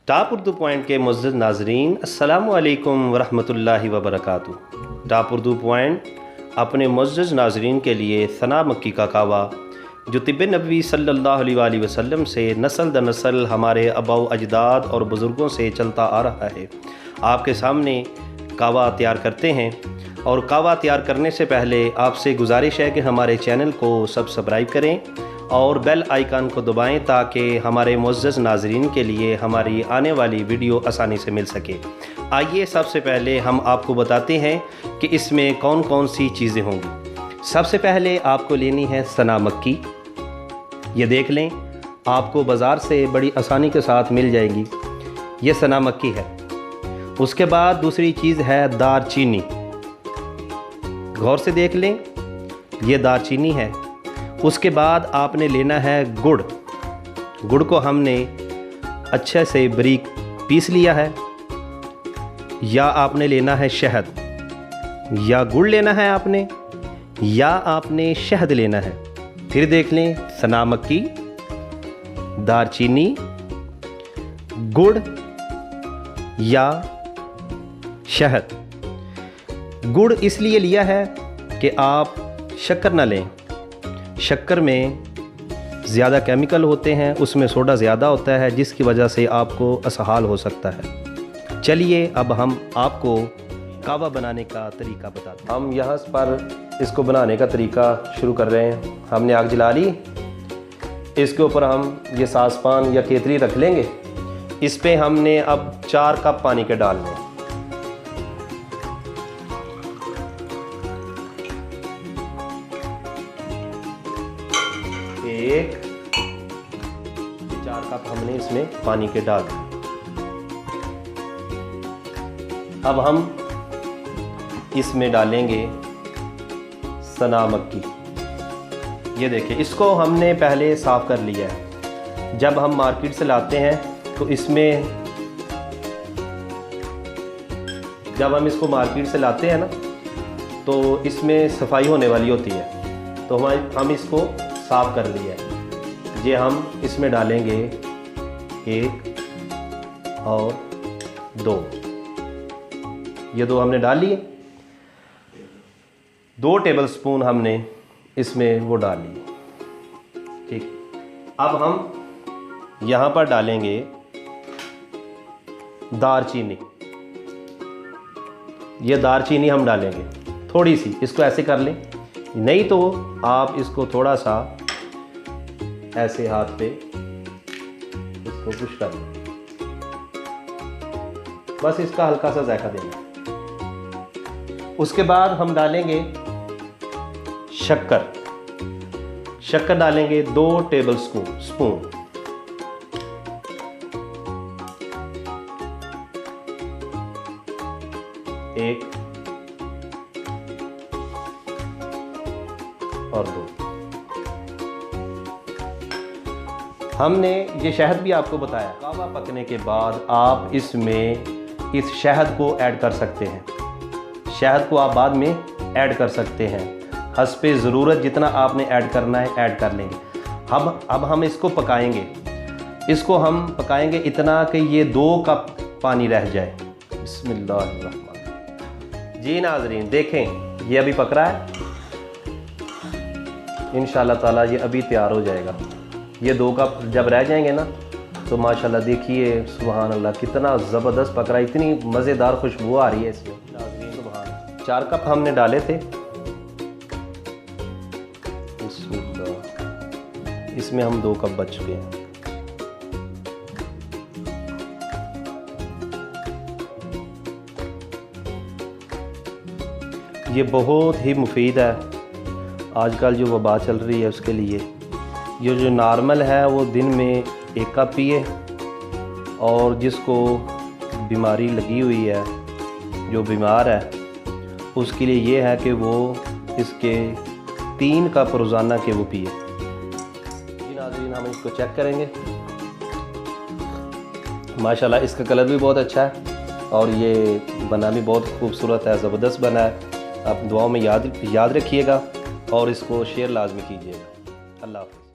Top Urdu point के मुअज़्ज़ज़ नाज़रीन, अस्सलामु अलैकुम वरहमतुल्लाहि वबरकातुहू। टॉप उर्दू पॉइंट अपने मुअज़्ज़ज़ नाज़रीन के लिए सना मक्की का कहवा जो तिब्बे नबवी सल्लल्लाहु अलैहि वसल्लम से नस्ल दर नस्ल हमारे आबाओ अजदाद और बुज़ुर्गों से चलता आ रहा है, आपके सामने कहवा तैयार करते हैं। और कहवा तैयार करने से पहले आपसे गुजारिश है कि हमारे चैनल को सब्सक्राइब करें और बेल आइकन को दबाएं ताकि हमारे मुअज़्ज़ज़ नाज़रीन के लिए हमारी आने वाली वीडियो आसानी से मिल सके। आइए सबसे पहले हम आपको बताते हैं कि इसमें कौन कौन सी चीज़ें होंगी। सबसे पहले आपको लेनी है सना मक्की। ये देख लें, आपको बाज़ार से बड़ी आसानी के साथ मिल जाएगी। ये सना मक्की है। उसके बाद दूसरी चीज़ है दारचीनी। गौर से देख लें, ये दारचीनी है। उसके बाद आपने लेना है गुड़। गुड़ को हमने अच्छे से बारीक पीस लिया है। या आपने लेना है शहद, या गुड़ लेना है आपने, या आपने शहद लेना है। फिर देख लें, सना मक्की, दारचीनी, गुड़ या शहद। गुड़ इसलिए लिया है कि आप शक्कर ना लें। शक्कर में ज़्यादा केमिकल होते हैं, उसमें सोडा ज़्यादा होता है, जिसकी वजह से आपको असहाल हो सकता है। चलिए अब हम आपको कहवा बनाने का तरीका बताते हैं। हम यहाँ पर इसको बनाने का तरीका शुरू कर रहे हैं। हमने आग जला ली। इसके ऊपर हम ये सासपान या केतली रख लेंगे। इस पे हमने अब 4 कप पानी के डालने हैं। एक 4 कप हमने इसमें पानी के डाल दिए। अब हम इसमें डालेंगे सना मक्की। ये देखिए, इसको हमने पहले साफ़ कर लिया है। जब हम मार्केट से लाते हैं तो इसमें, जब हम इसको मार्केट से लाते हैं ना, तो इसमें सफाई होने वाली होती है। तो हम इसको साफ़ कर लिया है। ये हम इसमें डालेंगे 1 और 2। ये 2 हमने डाल लिए। 2 टेबलस्पून हमने इसमें वो डाल लिए। ठीक, अब हम यहाँ पर डालेंगे दारचीनी। ये दारचीनी हम डालेंगे थोड़ी सी। इसको ऐसे कर लें, नहीं तो आप इसको थोड़ा सा ऐसे हाथ पे इसको पुश कर लें। बस इसका हल्का सा जायका देना। उसके बाद हम डालेंगे शक्कर। शक्कर डालेंगे 2 टेबलस्पून। एक और 2। हमने ये शहद भी आपको बताया। कहवा पकने के बाद आप इसमें इस शहद को ऐड कर सकते हैं। शहद को आप बाद में ऐड कर सकते हैं। हस्बे ज़रूरत जितना आपने ऐड करना है ऐड कर लेंगे। अब हम इसको पकाएंगे। इसको हम पकाएंगे इतना कि ये 2 कप पानी रह जाए। बिस्मिल्लाहिर्रहमानिर्रहीम। जी नाज़रीन, देखें, ये अभी पक रहा है। इंशाअल्लाह ताला ये अभी तैयार हो जाएगा। ये 2 कप जब रह जाएंगे ना, तो माशाल्लाह देखिए, सुभान अल्लाह, कितना ज़बरदस्त पक रहा है। इतनी मज़ेदार खुशबू आ रही है इसमें। 4 कप हमने डाले थे। इसमें हम 2 कप बच चुके हैं। ये बहुत ही मुफीद है। आजकल जो वबा चल रही है उसके लिए ये जो नॉर्मल है वो दिन में 1 कप पिए, और जिसको बीमारी लगी हुई है, जो बीमार है, उसके लिए ये है कि वो इसके 3 कप रोज़ाना के वो पिए। जी नाज़रीन, हम इसको चेक करेंगे। माशाल्लाह इसका कलर भी बहुत अच्छा है और ये बना भी बहुत खूबसूरत है, ज़बरदस्त बना है। आप दुआओं में याद रखिएगा और इसको शेयर लाजमी कीजिएगा। अल्लाह हाफ़िज़।